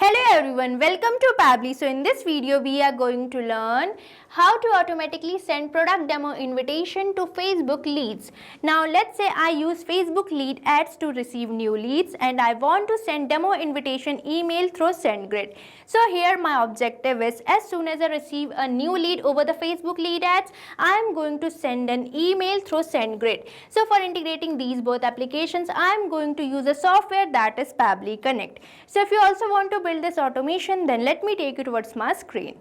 Hello everyone, welcome to Pabbly. So in this video we are going to learn how to automatically send product demo invitation to Facebook leads. Now let's say I use Facebook lead ads to receive new leads and I want to send demo invitation email through SendGrid. So here my objective is, as soon as I receive a new lead over the Facebook lead ads, I am going to send an email through SendGrid. So for integrating these both applications, I am going to use a software that is Pabbly Connect. So if you also want to build this automation, then let me take you towards my screen.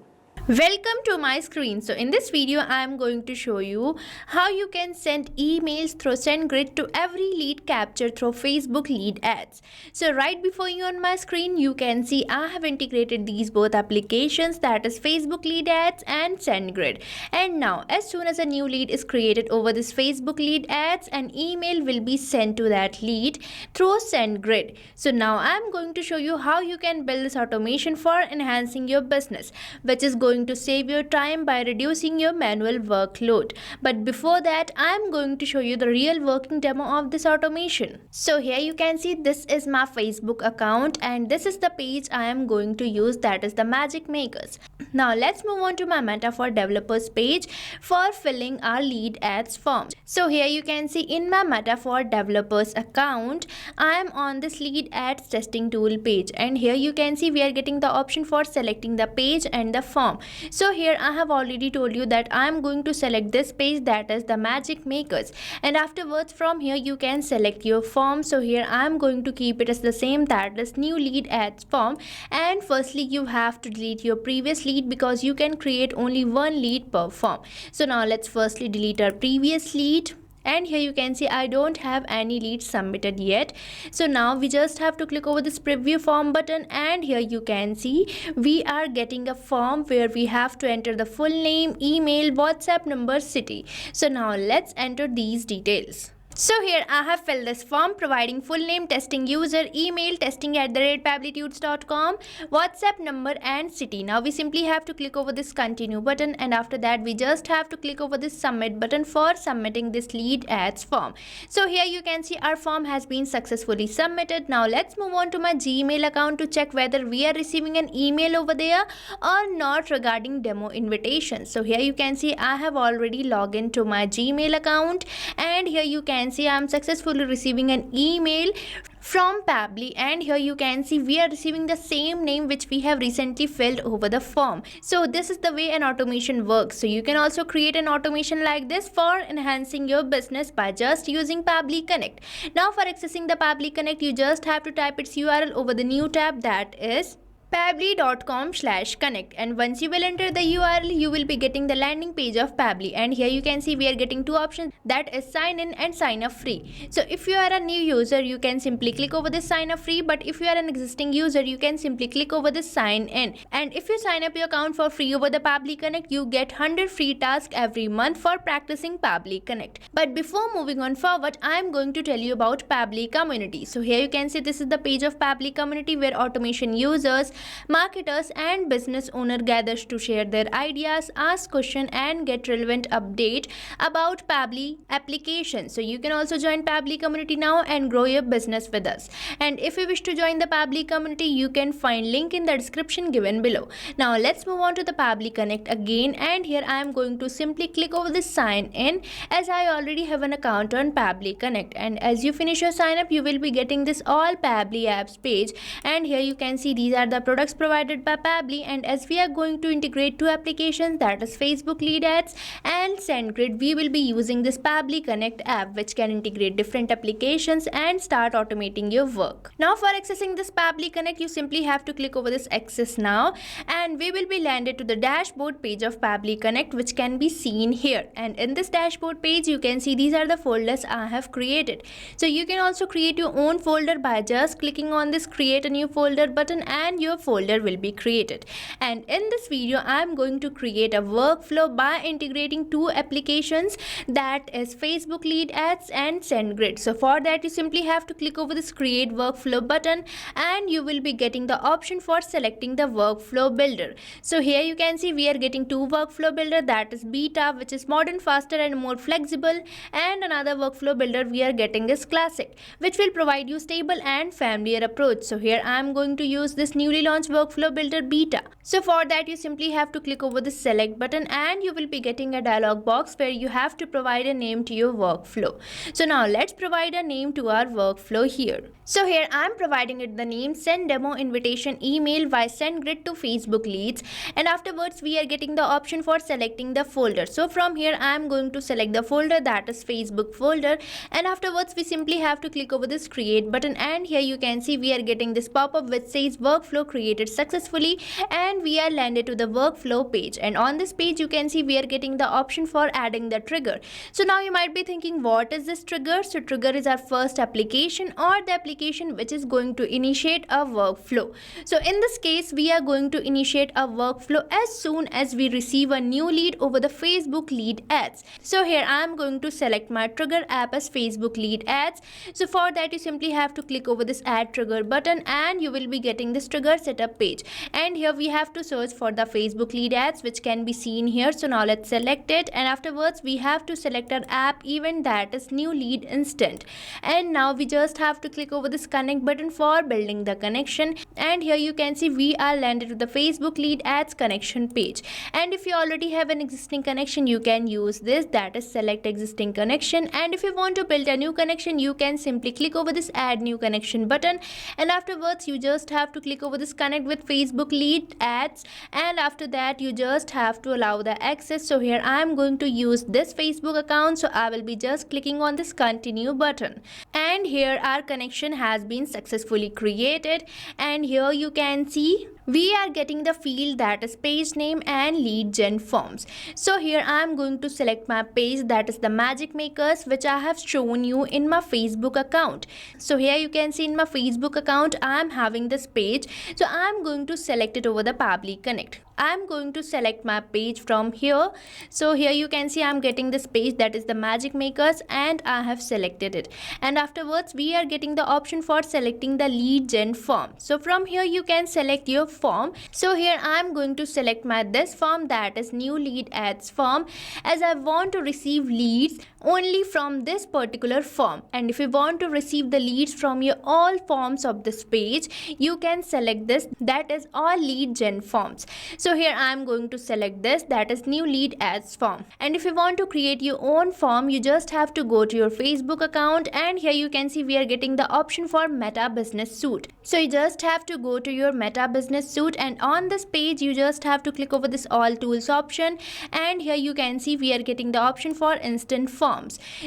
Welcome to my screen. So in this video I am going to show you how you can send emails through SendGrid to every lead captured through Facebook lead ads. So right before you on my screen you can see I have integrated these both applications, that is Facebook lead ads and SendGrid. And now as soon as a new lead is created over this Facebook lead ads, an email will be sent to that lead through SendGrid. So now I am going to show you how you can build this automation for enhancing your business, which is going to save your time by reducing your manual workload. But before that, I am going to show you the real working demo of this automation. So here you can see this is my Facebook account and this is the page I am going to use, that is the Magic Makers. Now let's move on to my Meta for Developers page for filling our lead ads form. So here you can see in my Meta for Developers account, I am on this lead ads testing tool page, and here you can see we are getting the option for selecting the page and the form. So here I have already told you that I am going to select this page, that is the Magic Makers, and afterwards from here you can select your form. So here I am going to keep it as the same, that is new lead ads form. And firstly you have to delete your previous lead because you can create only one lead per form. So now let's firstly delete our previous lead. And here you can see I don't have any leads submitted yet. So now we just have to click over this preview form button, and here you can see we are getting a form where we have to enter the full name, email, WhatsApp number, city. So now let's enter these details. So here I have filled this form providing full name, testing user, email, testing@pabblytudes.com, WhatsApp number and city. Now we simply have to click over this continue button, and after that we just have to click over this submit button for submitting this lead ads form. So here you can see our form has been successfully submitted. Now let's move on to my Gmail account to check whether we are receiving an email over there or not regarding demo invitation. So here you can see I have already logged into my Gmail account, and here you can see I am successfully receiving an email from Pabbly, and here you can see we are receiving the same name which we have recently filled over the form. So this is the way an automation works. So you can also create an automation like this for enhancing your business by just using Pabbly Connect. Now for accessing the Pabbly Connect, you just have to type its URL over the new tab, that is pabbly.com/connect, and once you will enter the URL you will be getting the landing page of Pabbly. And here you can see we are getting two options, that is sign in and sign up free. So if you are a new user you can simply click over this sign up free, but if you are an existing user you can simply click over this sign in. And if you sign up your account for free over the Pabbly Connect, you get 100 free tasks every month for practicing Pabbly Connect. But before moving on forward, I am going to tell you about Pabbly Community. So here you can see this is the page of Pabbly Community where automation users, marketers and business owner gathers to share their ideas, ask questions and get relevant update about Pabbly application. So you can also join Pabbly Community now and grow your business with us. And if you wish to join the Pabbly Community, you can find link in the description given below. Now let's move on to the Pabbly Connect again, and here I am going to simply click over this sign in, as I already have an account on Pabbly Connect. And as you finish your sign up you will be getting this all Pabbly apps page, and here you can see these are the products provided by Pabbly. And as we are going to integrate two applications, that is Facebook lead ads and SendGrid, we will be using this Pabbly Connect app which can integrate different applications and start automating your work. Now for accessing this Pabbly Connect, you simply have to click over this access now, and we will be landed to the dashboard page of Pabbly Connect, which can be seen here. And in this dashboard page you can see these are the folders I have created. So you can also create your own folder by just clicking on this create a new folder button, and your folder will be created. And in this video I am going to create a workflow by integrating two applications, that is Facebook lead ads and SendGrid. So for that you simply have to click over this create workflow button, and you will be getting the option for selecting the workflow builder. So here you can see we are getting two workflow builder, that is beta, which is modern, faster and more flexible, and another workflow builder we are getting is classic, which will provide you stable and familiar approach. So here I am going to use this newly launch workflow builder beta. So for that you simply have to click over the select button and you will be getting a dialog box where you have to provide a name to your workflow. So now let's provide a name to our workflow here. So here I'm providing it the name send demo invitation email via SendGrid to Facebook leads, and afterwards we are getting the option for selecting the folder. So from here I'm going to select the folder, that is Facebook folder, and afterwards we simply have to click over this create button, and here you can see we are getting this pop-up which says workflow created successfully, and we are landed to the workflow page. And on this page you can see we are getting the option for adding the trigger. So now you might be thinking, what is this trigger? So trigger is our first application or the application which is going to initiate a workflow. So in this case we are going to initiate a workflow as soon as we receive a new lead over the Facebook lead ads. So here I am going to select my trigger app as Facebook lead ads. So for that you simply have to click over this add trigger button and you will be getting this trigger setup page, and here we have to search for the Facebook lead ads which can be seen here. So now let's select it, and afterwards we have to select our app event, that is new lead instant, and now we just have to click over this connect button for building the connection, and here you can see we are landed to the Facebook lead ads connection page. And if you already have an existing connection you can use this, that is select existing connection, and if you want to build a new connection you can simply click over this add new connection button, and afterwards you just have to click over this connect with Facebook lead ads, and after that you just have to allow the access. So here I am going to use this Facebook account, so I will be just clicking on this continue button, and here our connection has been successfully created, and here you can see we are getting the field that is page name and lead gen forms. So here I am going to select my page, that is the magic makers which I have shown you in my Facebook account. So here you can see in my Facebook account I am having this page, so I am going to select it over the Pabbly Connect. I am going to select my page from here. So here you can see I am getting this page, that is the magic makers, and I have selected it, and afterwards we are getting the option for selecting the lead gen form. So from here you can select your form. So here I am going to select my this form, that is new lead ads form, as I want to receive leads only from this particular form, and if you want to receive the leads from your all forms of this page you can select this, that is all lead gen forms. So here I am going to select this, that is new lead ads form, and if you want to create your own form you just have to go to your Facebook account, and here you can see we are getting the option for Meta Business Suite. So you just have to go to your Meta Business Suite, and on this page you just have to click over this all tools option, and here you can see we are getting the option for instant forms.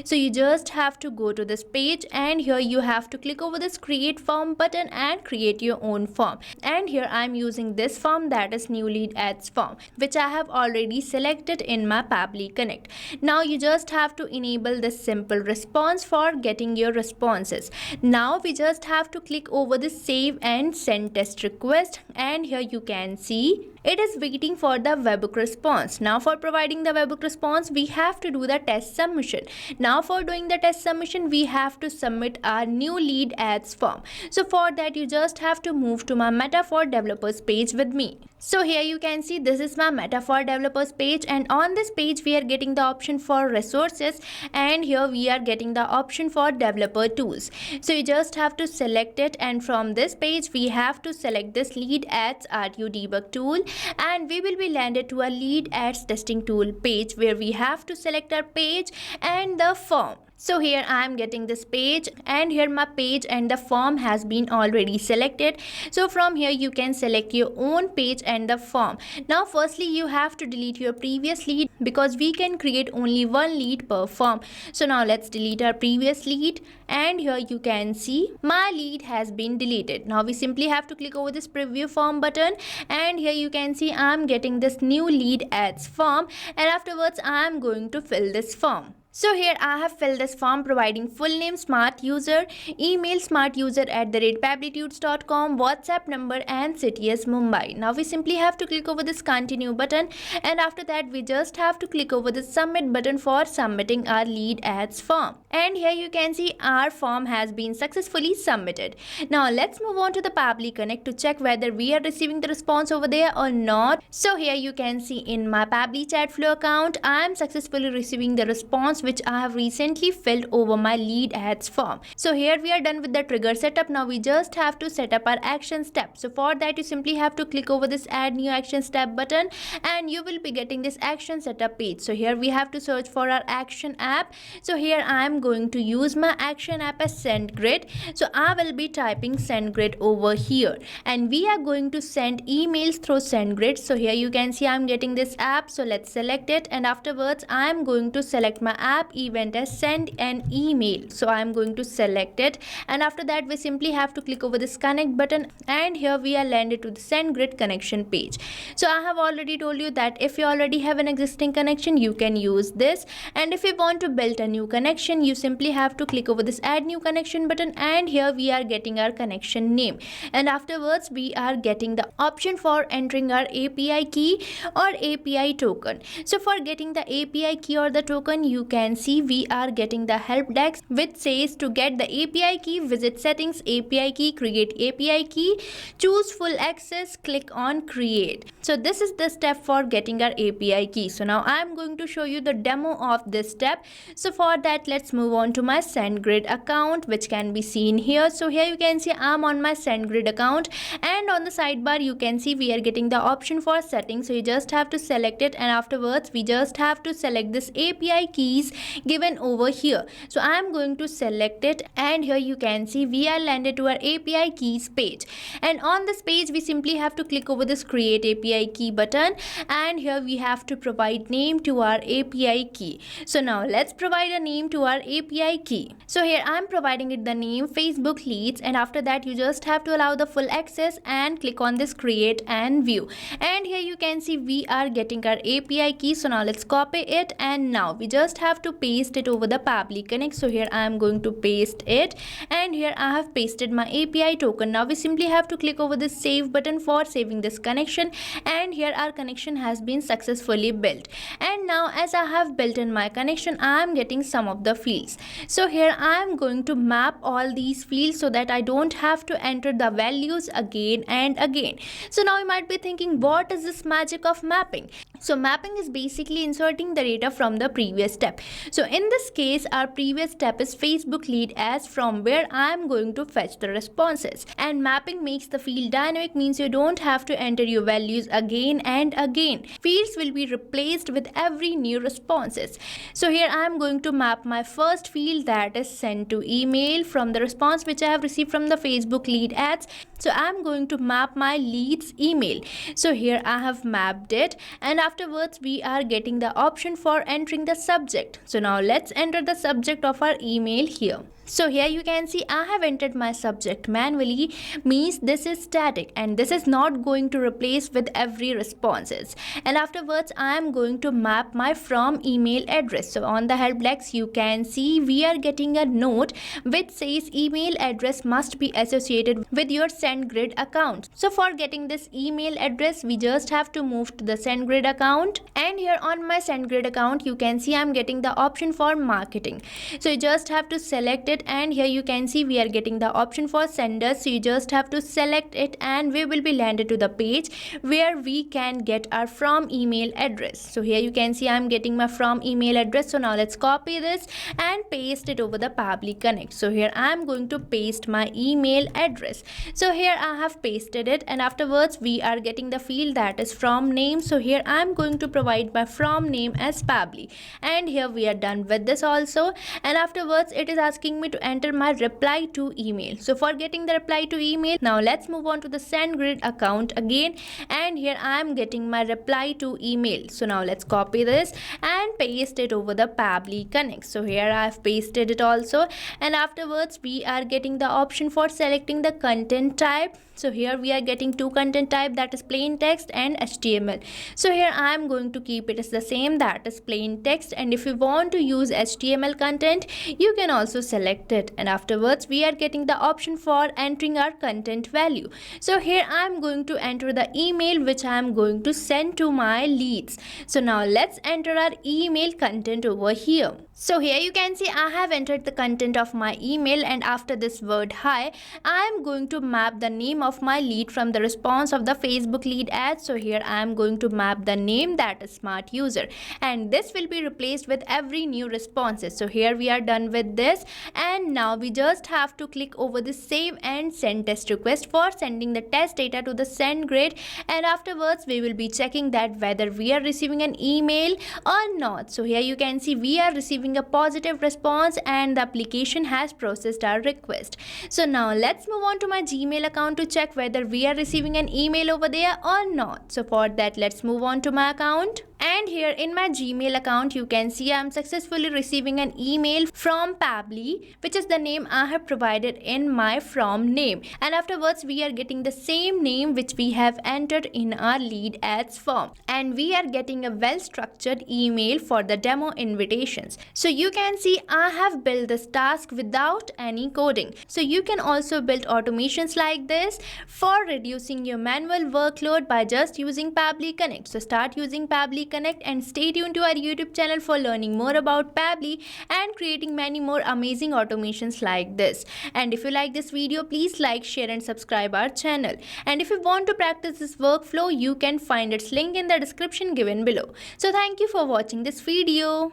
So you just have to go to this page, and here you have to click over this create form button and create your own form, and here I am using this form, that is new lead ads form, which I have already selected in my Pabbly Connect. Now you just have to enable this simple response for getting your responses. Now we just have to click over this save and send test request, and here you can see it is waiting for the webhook response. Now for providing the webhook response we have to do the test submission. Now for doing the test submission we have to submit our new lead ads form. So for that you just have to move to my Meta for Developers page with me. So here you can see this is my Meta for Developers page, and on this page we are getting the option for resources, and here we are getting the option for developer tools. So you just have to select it, and from this page we have to select this lead ads RU debug tool, and we will be landed to a lead ads testing tool page where we have to select our page and the form. So here I am getting this page, and here my page and the form has been already selected. So from here you can select your own page and the form. Now firstly you have to delete your previous lead because we can create only one lead per form. So now let's delete our previous lead, and here you can see my lead has been deleted. Now we simply have to click over this preview form button, and here you can see I am getting this new lead ads form, and afterwards I am going to fill this form. So here I have filled this form providing full name smart user, email smartuser@pabblytudes.com, WhatsApp number and city as Mumbai. Now we simply have to click over this continue button, and after that we just have to click over the submit button for submitting our lead ads form. And here you can see our form has been successfully submitted. Now let's move on to the Pabbly Connect to check whether we are receiving the response over there or not. So here you can see in my Pabbly chat flow account, I am successfully receiving the response which I have recently filled over my lead ads form. So here we are done with the trigger setup. Now we just have to set up our action step. So for that you simply have to click over this add new action step button and you will be getting this action setup page. So here we have to search for our action app. So here I am going to use my action app as SendGrid. So I will be typing SendGrid over here and we are going to send emails through SendGrid. So here you can see I'm getting this app. So let's select it and afterwards I am going to select my app event as send an email. So I am going to select it and after that we simply have to click over this connect button and here we are landed to the SendGrid connection page. So I have already told you that if you already have an existing connection you can use this, and if you want to build a new connection you simply have to click over this add new connection button and here we are getting our connection name and afterwards we are getting the option for entering our API key or API token. So for getting the API key or the token you can see we are getting the help desk which says to get the API key visit settings, API key, create API key, choose full access, click on create. So this is the step for getting our API key. So now I am going to show you the demo of this step. So for that let's move on to my SendGrid account which can be seen here. So here you can see I'm on my SendGrid account and on the sidebar you can see we are getting the option for settings. So you just have to select it and afterwards we just have to select this API keys given over here. So I am going to select it and here you can see we are landed to our API keys page, and on this page we simply have to click over this create API key button and here we have to provide name to our API key. So now let's provide a name to our API key. So here I am providing it the name Facebook Leads and after that you just have to allow the full access and click on this create and view, and here you can see we are getting our API key. So now let's copy it and now we just have to paste it over the Pabbly Connect. So here I am going to paste it and here I have pasted my API token. Now we simply have to click over this save button for saving this connection and here our connection has been successfully built. And now as I have built in my connection I am getting some of the fields. So here I am going to map all these fields so that I don't have to enter the values again and again. So now you might be thinking what is this magic of mapping? So mapping is basically inserting the data from the previous step. So in this case our previous step is Facebook lead as from where I am going to fetch the responses, and mapping makes the field dynamic, means you don't have to enter your values again and again. Fields will be replaced with every new responses. So here I am going to map my first field, that is send to email, from the response which I have received from the Facebook lead ads. So I am going to map my leads email. So here I have mapped it and afterwards we are getting the option for entering the subject. So now let's enter the subject of our email here. So here you can see I have entered my subject manually, means this is static and this is not going to replace with every responses. And afterwards I am going to map my from email address. So on the help desk you can see we are getting a note which says email address must be associated with your SendGrid account. So for getting this email address we just have to move to the SendGrid account, and here on my SendGrid account you can see I am getting the option for marketing. So you just have to select it and here you can see we are getting the option for senders. So you just have to select it and we will be landed to the page where we can get our from email address. So here you can see I'm getting my from email address. So now let's copy this and paste it over the Pabbly Connect. So here I'm going to paste my email address. So here I have pasted it and afterwards we are getting the field that is from name. So here I'm going to provide my from name as Pabbly, and here we are done with this also. And afterwards it is asking me to enter my reply to email. So for getting the reply to email, now let's move on to the SendGrid account again, and here I am getting my reply to email. So now let's copy this and paste it over the Pabbly Connect. So here I have pasted it also, and afterwards we are getting the option for selecting the content type. So here we are getting two content type, that is plain text and HTML. So here I am going to keep it as the same, that is plain text, and if you want to use HTML content you can also select it. And afterwards we are getting the option for entering our content value. So here I am going to enter the email which I am going to send to my leads. So now let's enter our email content over here. So here you can see I have entered the content of my email, and after this word hi, I am going to map the name of my lead from the response of the Facebook lead ad. So here I am going to map the name, that is smart user, and this will be replaced with every new responses. So here we are done with this, and now we just have to click over the save and send test request for sending the test data to the send grid, and afterwards we will be checking that whether we are receiving an email or not. So here you can see we are receiving a positive response and the application has processed our request. So now let's move on to my Gmail account to check whether we are receiving an email over there or not. So for that, let's move on to my account. And here in my Gmail account, you can see I am successfully receiving an email from Pabbly, which is the name I have provided in my from name. And afterwards, we are getting the same name which we have entered in our lead ads form. And we are getting a well-structured email for the demo invitations. So you can see I have built this task without any coding. So you can also build automations like this for reducing your manual workload by just using Pabbly Connect. So start using Pabbly Connect and stay tuned to our YouTube channel for learning more about Pabbly and creating many more amazing automations like this. And if you like this video, please like, share and subscribe our channel. And if you want to practice this workflow, you can find its link in the description given below. So thank you for watching this video.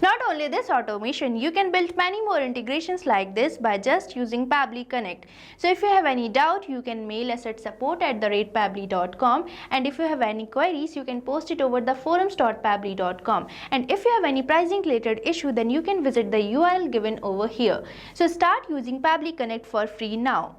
Not only this automation, you can build many more integrations like this by just using Pabbly Connect. So if you have any doubt, you can mail us at support@pabbly.com, and if you have any queries, you can post it over the forums.pabbly.com. And if you have any pricing related issue, then you can visit the URL given over here. So start using Pabbly Connect for free now.